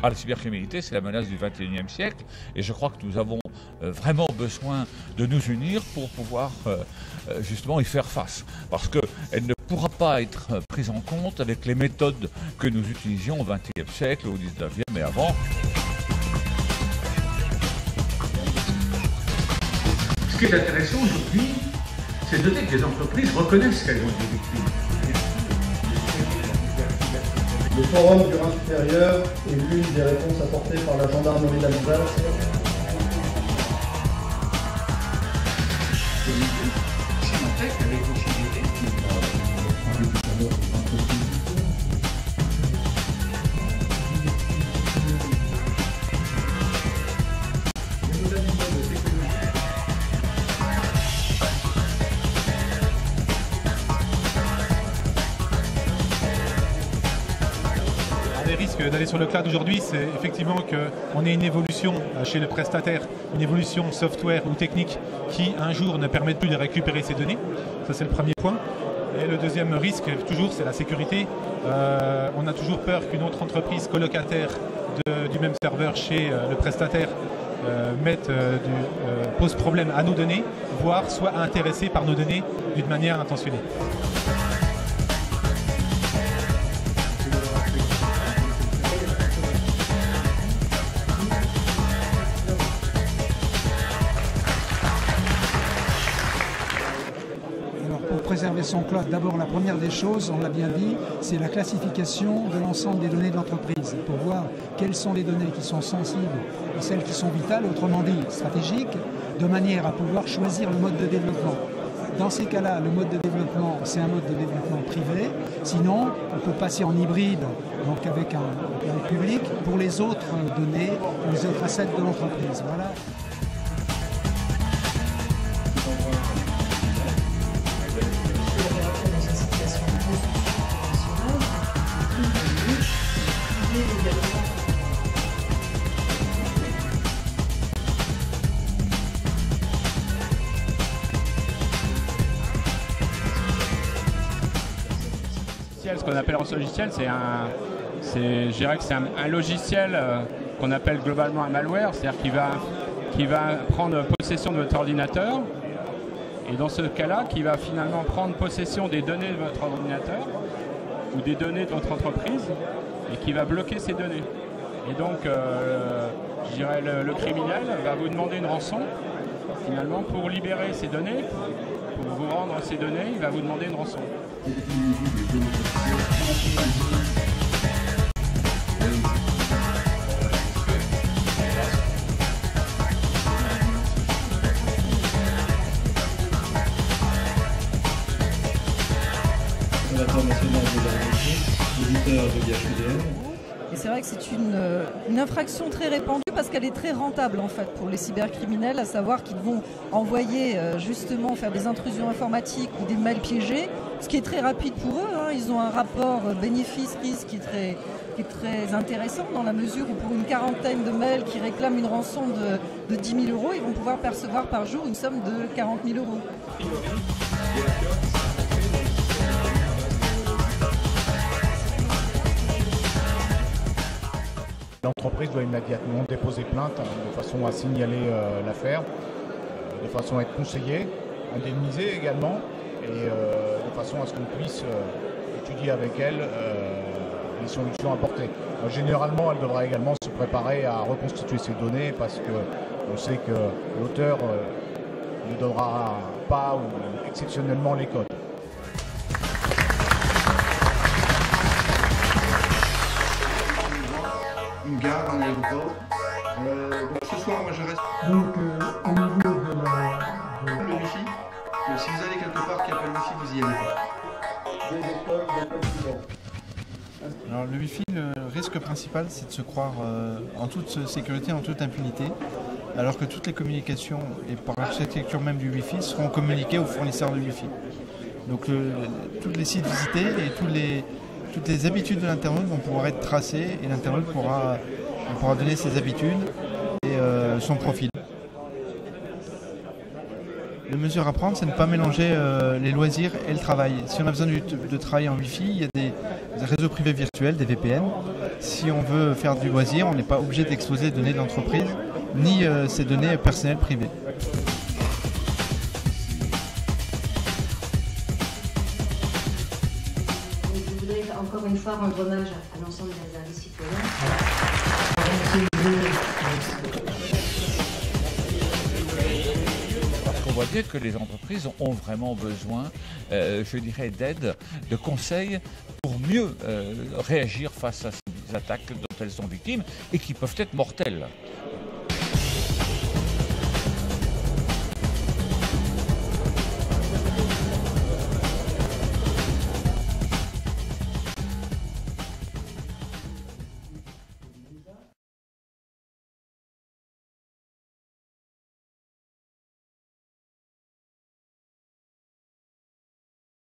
Alors la cybercriminalité, c'est la menace du XXIe siècle et je crois que nous avons vraiment besoin de nous unir pour pouvoir justement y faire face. Parce qu'elle ne pourra pas être prise en compte avec les méthodes que nous utilisions au XXe siècle, au XIXe et avant. Ce qui est intéressant aujourd'hui, c'est de noter que les entreprises reconnaissent qu'elles ont été victimes. Le forum du Rhin supérieur est l'une des réponses apportées par la gendarmerie d'Alsace. Les risques d'aller sur le cloud aujourd'hui, c'est effectivement qu'on ait une évolution chez le prestataire, une évolution software ou technique qui un jour ne permette plus de récupérer ces données. Ça, c'est le premier point. Et le deuxième risque, toujours, c'est la sécurité. On a toujours peur qu'une autre entreprise colocataire du même serveur chez le prestataire pose problème à nos données, voire soit intéressée par nos données d'une manière intentionnée. Pour préserver son cloud, d'abord la première des choses, on l'a bien dit, c'est la classification de l'ensemble des données de l'entreprise pour voir quelles sont les données qui sont sensibles et celles qui sont vitales, autrement dit stratégiques, de manière à pouvoir choisir le mode de développement. Dans ces cas-là, le mode de développement, c'est un mode de développement privé. Sinon, on peut passer en hybride, donc avec un public, pour les autres données, les autres assets de l'entreprise. Voilà. Ce qu'on appelle un logiciel, je dirais que c'est un logiciel qu'on appelle globalement un malware, c'est-à-dire qui va prendre possession de votre ordinateur et dans ce cas-là, qui va finalement prendre possession des données de votre ordinateur ou des données de votre entreprise et qui va bloquer ces données. Et donc, je dirais le criminel va vous demander une rançon finalement pour libérer ces données, pour vous rendre ces données, il va vous demander une rançon. Sénateur national de la République, auditeur de l'IHEDN. Et c'est vrai que c'est une infraction très répandue parce qu'elle est très rentable en fait pour les cybercriminels, à savoir qu'ils vont envoyer justement faire des intrusions informatiques ou des mails piégés, ce qui est très rapide pour eux. Hein. Ils ont un rapport bénéfice-risque qui est très intéressant dans la mesure où pour une quarantaine de mails qui réclament une rançon de 10 000 €, ils vont pouvoir percevoir par jour une somme de 40 000 €. L'entreprise doit immédiatement déposer plainte de façon à signaler l'affaire, de façon à être conseillée, indemnisée également, et de façon à ce qu'on puisse étudier avec elle les solutions apportées. Généralement, elle devra également se préparer à reconstituer ses données parce qu'on sait que l'auteur ne donnera pas ou exceptionnellement les codes. Une gare, un aéroport. Donc ce soir, moi je reste. Donc au niveau de Le Wi-Fi. Si vous allez quelque part qui n'a pas le Wi-Fi, vous y allez pas. Alors le Wi-Fi, le risque principal, c'est de se croire en toute sécurité, en toute impunité, alors que toutes les communications, et par l'architecture même du Wi-Fi, seront communiquées aux fournisseurs de Wi-Fi. Donc tous les sites visités et toutes les habitudes de l'internaute vont pouvoir être tracées et l'internaute pourra donner ses habitudes et son profil. Les mesures à prendre, c'est ne pas mélanger les loisirs et le travail. Si on a besoin de travailler en Wi-Fi, il y a des réseaux privés virtuels, des VPN. Si on veut faire du loisir, on n'est pas obligé d'exposer les données de l'entreprise, ni ses données personnelles privées. Je voudrais encore une fois rendre hommage à l'ensemble des réservistes citoyens. On voit bien que les entreprises ont vraiment besoin, je dirais, d'aide, de conseils pour mieux réagir face à ces attaques dont elles sont victimes et qui peuvent être mortelles.